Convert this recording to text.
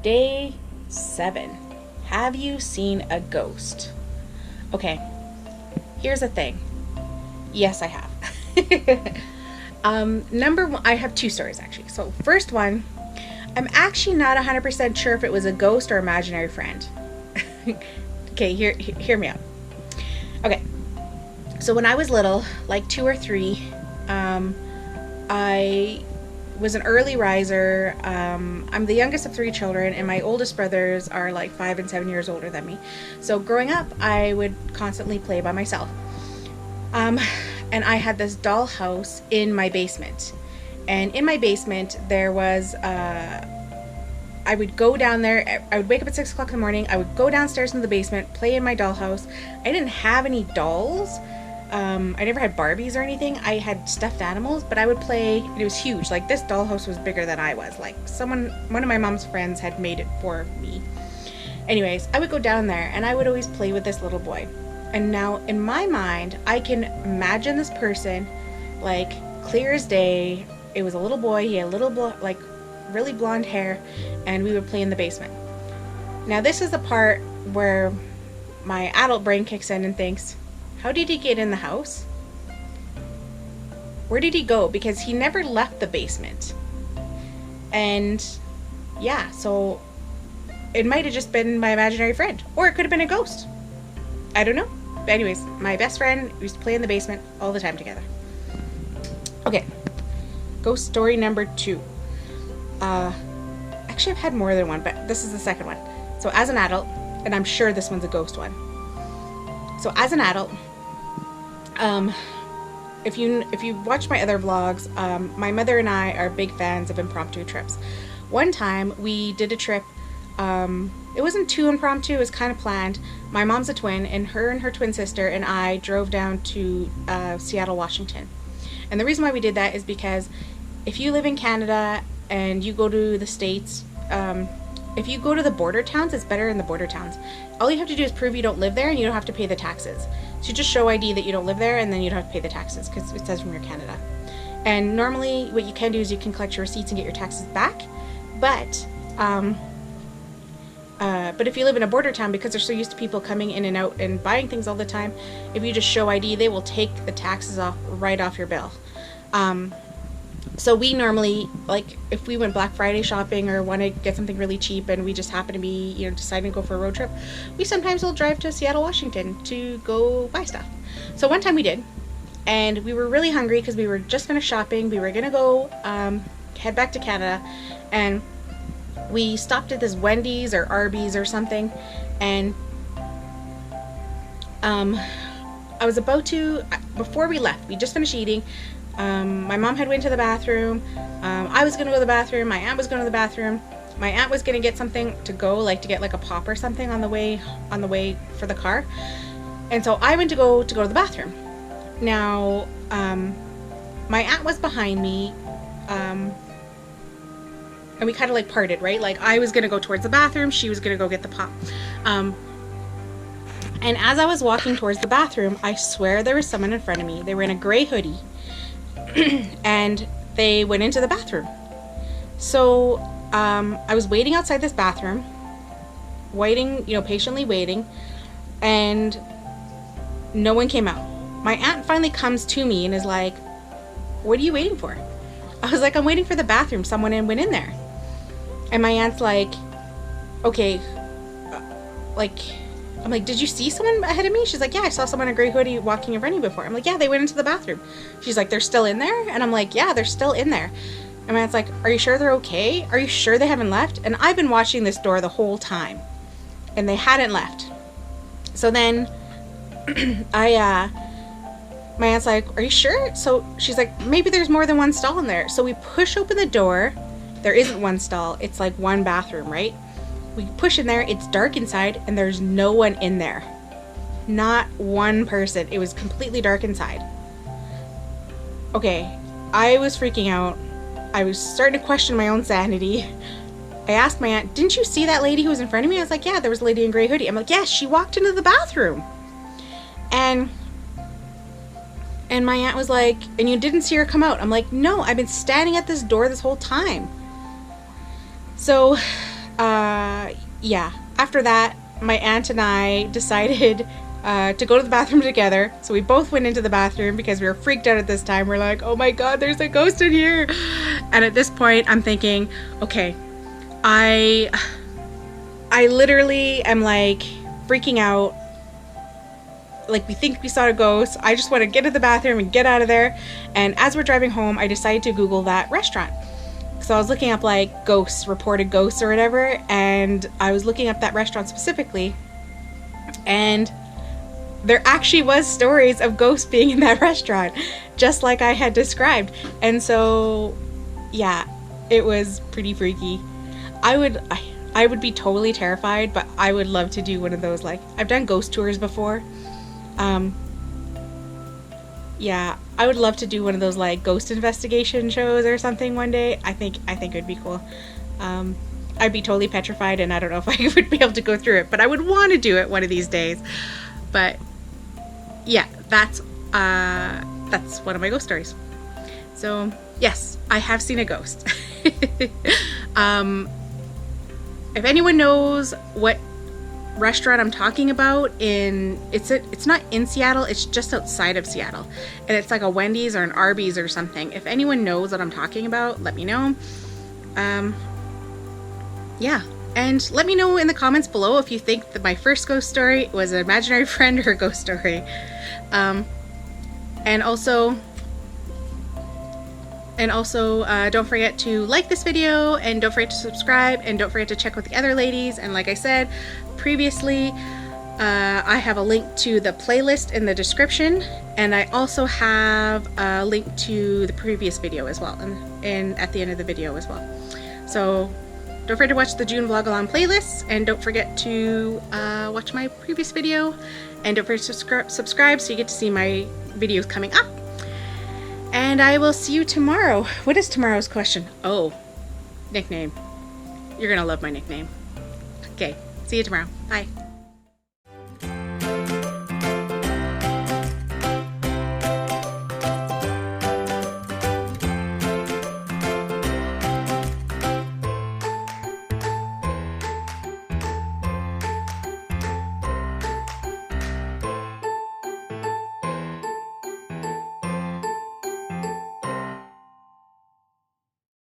Day 7. Have you seen a ghost? Okay, here's the thing. Yes, I have. Number one, I have 2 stories actually. So first one, I'm actually not 100% sure if it was a ghost or imaginary friend. Okay, hear me out. Okay, so when I was little, like 2 or 3, I was an early riser. I'm the youngest of 3 children, and my oldest brothers are like 5 and 7 years older than me. So growing up, I would constantly play by myself. And I had this dollhouse in my basement. And in my basement, there was, I would go down there, I would wake up at 6 o'clock in the morning, I would go downstairs into the basement, play in my dollhouse. I didn't have any dolls. I never had Barbies or anything. I had stuffed animals, but I would play, and it was huge. Like, this dollhouse was bigger than I was. Like, one of my mom's friends had made it for me. Anyways, I would go down there, and I would always play with this little boy. And now, in my mind, I can imagine this person, like, clear as day. It was a little boy. He had a little, really blonde hair, and we would play in the basement. Now, this is the part where my adult brain kicks in and thinks, how did he get in the house? Where did he go? Because he never left the basement. And yeah, so it might have just been my imaginary friend, or it could have been a ghost. I don't know. But anyways, my best friend used to play in the basement all the time together. Okay, ghost story number 2. Actually, I've had more than one, but this is the second one. So as an adult, and I'm sure this one's a ghost one. So as an adult, if you watch my other vlogs, my mother and I are big fans of impromptu trips. One time we did a trip. It wasn't too impromptu, it was kind of planned. My mom's a twin, and her twin sister and I drove down to Seattle, Washington. And the reason why we did that is because if you live in Canada and you go to the States, if you go to the border towns, it's better in the border towns. All you have to do is prove you don't live there, and you don't have to pay the taxes. So you just show ID that you don't live there, and then you don't have to pay the taxes because it says from your Canada. And normally what you can do is you can collect your receipts and get your taxes back. But if you live in a border town, because they're so used to people coming in and out and buying things all the time, if you just show ID, they will take the taxes right off your bill. So we normally, like, if we went Black Friday shopping or want to get something really cheap and we just happen to be, deciding to go for a road trip, we sometimes will drive to Seattle, Washington to go buy stuff. So one time we did, and we were really hungry because we were just finished shopping. We were going to go head back to Canada, and we stopped at this Wendy's or Arby's or something, and I was about to, before we left, we just finished eating. My mom had went to the bathroom. I was going to go to the bathroom. My aunt was going to the bathroom. My aunt was going to get something to go, like to get like a pop or something on the way for the car. And so I went to go to the bathroom. Now, my aunt was behind me, and we kind of like parted, right? Like I was going to go towards the bathroom. She was going to go get the pop. And as I was walking towards the bathroom, I swear there was someone in front of me. They were in a gray hoodie. And they went into the bathroom. So I was waiting outside this bathroom, waiting, patiently waiting, and no one came out. My aunt finally comes to me and is like, "What are you waiting for?" I was like, "I'm waiting for the bathroom. Someone went in there." And my aunt's like, "Okay, I'm like, did you see someone ahead of me?" She's like, "Yeah, I saw someone in a gray hoodie walking in front of you before." I'm like, "Yeah, they went into the bathroom." She's like, "They're still in there?" And I'm like, "Yeah, they're still in there." And my aunt's like, "Are you sure they're okay? Are you sure they haven't left?" And I've been watching this door the whole time, and they hadn't left. So then my aunt's like, "Are you sure?" So she's like, "Maybe there's more than one stall in there." So we push open the door. There isn't one stall. It's like one bathroom, right? We push in there, it's dark inside, and there's no one in there. Not one person. It was completely dark inside. Okay, I was freaking out. I was starting to question my own sanity. I asked my aunt, "Didn't you see that lady who was in front of me?" I was like, "Yeah, there was a lady in gray hoodie." I'm like, "Yes, she walked into the bathroom." And my aunt was like, "And you didn't see her come out?" I'm like, "No, I've been standing at this door this whole time." So yeah, after that, my aunt and I decided to go to the bathroom together. So we both went into the bathroom because we were freaked out at this time. We're like, oh my god, there's a ghost in here. And at this point, I'm thinking, okay, I literally am like freaking out. Like, we think we saw a ghost. I just want to get to the bathroom and get out of there. And as we're driving home, I decided to Google that restaurant. So I was looking up like ghosts, reported ghosts or whatever, and I was looking up that restaurant specifically, and there actually was stories of ghosts being in that restaurant, just like I had described. And so, yeah, it was pretty freaky. I would be totally terrified, but I would love to do one of those, like, I've done ghost tours before. Yeah, I would love to do one of those like ghost investigation shows or something one day. I think it would be cool. I'd be totally petrified, and I don't know if I would be able to go through it, but I would want to do it one of these days. But yeah, that's one of my ghost stories. So yes, I have seen a ghost. If anyone knows what restaurant I'm talking about, it's not in Seattle, it's just outside of Seattle, and it's like a Wendy's or an Arby's or something. If anyone knows what I'm talking about, let me know. Yeah, and let me know in the comments below if you think that my first ghost story was an imaginary friend or a ghost story. And also don't forget to like this video, and don't forget to subscribe, and don't forget to check with the other ladies. And like I said previously, I have a link to the playlist in the description, and I also have a link to the previous video as well, and at the end of the video as well. So don't forget to watch the June Vlogalong playlists, and don't forget to watch my previous video, and don't forget to subscribe so you get to see my videos coming up. And I will see you tomorrow. What is tomorrow's question? Oh, nickname. You're gonna love my nickname. Okay, see you tomorrow. Bye.